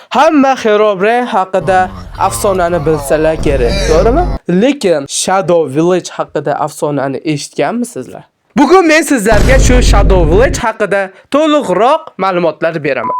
Hamma Herobrine haqida afsonani bilsalar kerak, to'g'rimi? Lekin Shadow Village haqida afsonani eshitganmisizlar? Bugun men sizlarga shu Shadow Village haqida to'liqroq ma'lumotlar beraman.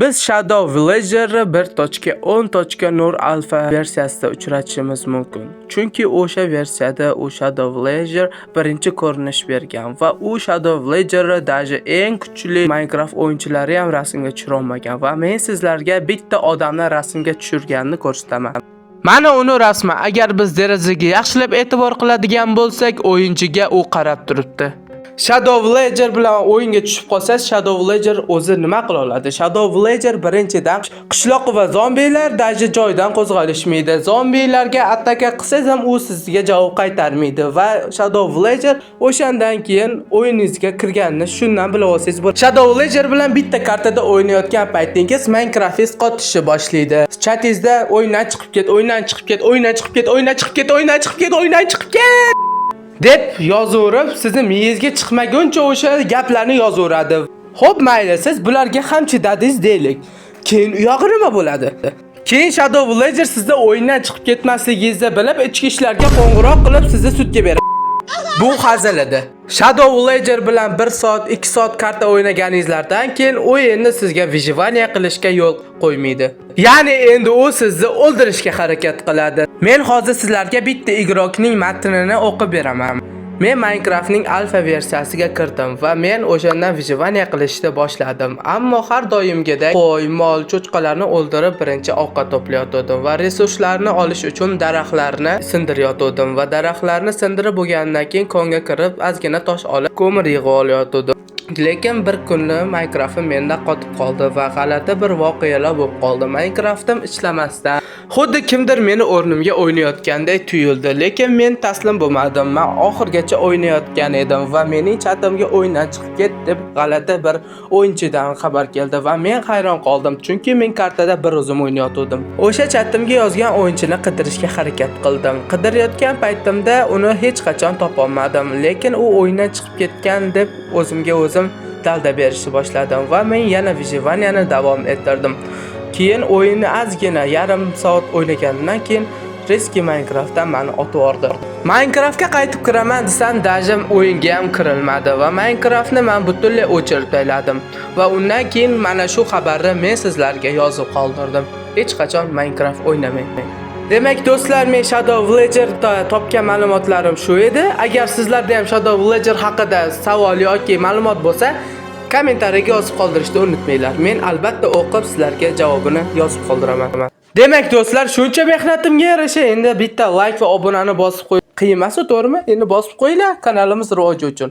Biz Shadow Villager'ni 1.10.0 alfa versiyasida uchratishimiz mumkin. Chunki o'sha versiyada u Shadow Villager birinchi ko'rinish bergan va u Shadow Villager'ni daji eng kuchli Minecraft o'yinchilari ham rasmga tushira olmagan va men sizlarga bitta odamni rasmga tushirganini ko'rsataman. Mana uni rasmi. Agar biz derazaga yaxshilab e'tibor qiladigan bo'lsak, o'yinchiga u qarab turibdi. Shadow Villager bilan o'yinga tushib qolsangiz, Shadow Villager o'zi nima qila oladi? Shadow Villager birinchidan qishloq va zombilar daji joydan qo'zg'alishmaydi. Zombilarga attaka qilsangiz ham u sizga javob qaytarmaydi va Shadow Villager o'shandan keyin o'yiningizga kirganini shundan bilib olsangiz bo'ladi. Shadow Villager bilan bitta kartada o'ynayotgan paytingiz Minecraft qotishni boshlaydi. Chatingizda o'yindan chiqib ket, o'yindan chiqib ket, o'yindan chiqib ket, o'yindan chiqib ket, o'yindan chiqib ket, o'yindan chiqib ket deb yozaverib, sizni miyangizga chiqmaguncha o'sha gaplarni yozaveradi. Xo'p, mayli, siz bularga ham chidadingiz deylik. Keyin u yog'i nima bo'ladi? Keyin Shadow Villager sizda o'yindan chiqib ketmasligingizni bilib, ichki ishlarga qo'ng'iroq qilib sizni sudga beradi. Bu hazil edi. Shadow Villager bilan 1 soat, 2 soat karta o'ynaganingizlardan keyin o'yinni sizga vijivaniya qilishga yo'l qo'ymaydi. Ya'ni endi u sizni o'ldirishga harakat qiladi. Men hozir sizlarga bitta igrokning matnini o'qib beraman. Men Minecraftning alfa versiyasiga kirdim va men o'shandan vijivaniya qilishni boshladim. Ammo har doimgidek qo'y, mol, cho'chqalarni o'ldirib birinchi ovqat to'playotgandim va resurslarni olish uchun daraxtlarni sindirayotgandim va daraxtlarni sindirib bo'lgandan keyin konga kirib ozgina tosh olib ko'mir yig'ib olayotgandim. Lekin bir kuni Minecraft'im menda qotib qoldi va g'alati bir voqealar bo'lib qoldi. Minecraft'im ishlamasdan xuddi kimdir meni o'rnimga o'ynayotgandek tuyuldi, lekin men taslim bo'lmadim. Men oxirgacha o'ynayotgan edim va mening chatimga o'yindan chiqib ket deb g'alati bir o'yinchidan xabar keldi va men hayron qoldim, chunki men kartada bir o'zim o'ynayotgandim. O'sha chatimga yozgan o'yinchini qidirishga harakat qildim. Qidirayotgan paytimda uni hech qachon topa olmadim, lekin u o'yindan chiqib ketgan deb o'zimga o'zim dalda berishni boshladim va men yana vijivaniyani davom ettirdim. Keyin o'yinni ozgina yarim soat o'ynagandan keyin Risky Minecraftdan meni otib yubordi. Minecraftga qaytib kiraman desam, dajim o'yinga ham kirilmadi va Minecraftni men butunlay o'chirib tashladim. Va undan keyin mana shu xabarni men sizlarga yozib qoldirdim. Hech qachon Minecraft o'ynamayman. Demak do'stlar, men Shadow Villager'da topgan ma'lumotlarim shu edi. Agar sizlarda ham Shadow Villager haqida savol yoki ma'lumot bo'lsa, kommentariyaga yozib qoldirishni unutmanglar. Men albatta o'qib sizlarga javobini yozib qoldiraman. Demak do'stlar, shuncha mehnatimga yarasha endi bitta like va obunani bosib qo'y. Qiyin emas, to'g'rimi? Endi bosib qo'yinglar kanalimiz rivoji uchun.